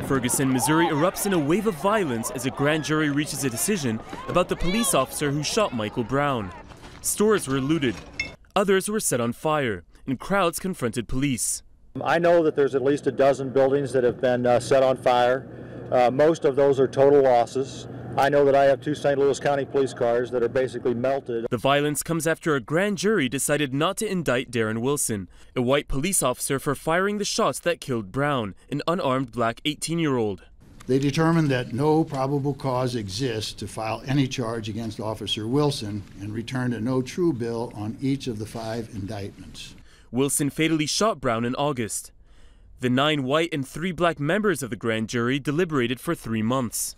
Ferguson, Missouri erupts in a wave of violence as a grand jury reaches a decision about the police officer who shot Michael Brown. Stores were looted, others were set on fire, and crowds confronted police. I know that there's at least a dozen buildings that have been set on fire. Most of those are total losses. I know that I have 2 St. Louis County police cars that are basically melted. The violence comes after a grand jury decided not to indict Darren Wilson, a white police officer, for firing the shots that killed Brown, an unarmed black 18-year-old. They determined that no probable cause exists to file any charge against Officer Wilson and returned a no true bill on each of the 5 indictments. Wilson fatally shot Brown in August. The 9 white and 3 black members of the grand jury deliberated for 3 months.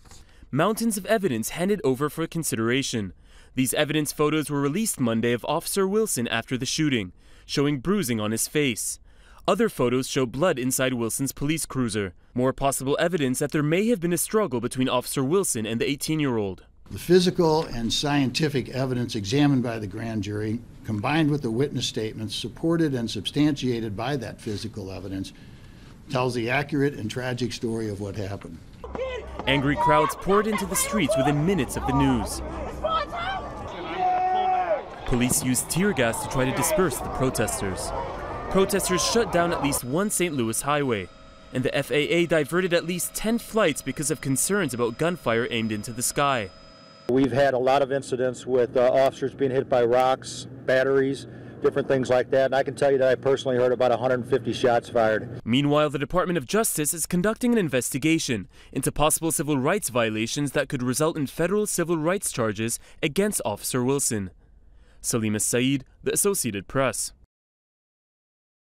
Mountains of evidence handed over for consideration. These evidence photos were released Monday of Officer Wilson after the shooting, showing bruising on his face. Other photos show blood inside Wilson's police cruiser. More possible evidence that there may have been a struggle between Officer Wilson and the 18-year-old. The physical and scientific evidence examined by the grand jury, combined with the witness statements supported and substantiated by that physical evidence, tells the accurate and tragic story of what happened. Angry crowds poured into the streets within minutes of the news. Police used tear gas to try to disperse the protesters. Protesters shut down at least 1 St. Louis highway, and the FAA diverted at least 10 flights because of concerns about gunfire aimed into the sky. We've had a lot of incidents with officers being hit by rocks, batteries, different things like that, and I can tell you that I personally heard about 150 shots fired. Meanwhile, the Department of Justice is conducting an investigation into possible civil rights violations that could result in federal civil rights charges against Officer Wilson. Salima Saeed, The Associated Press.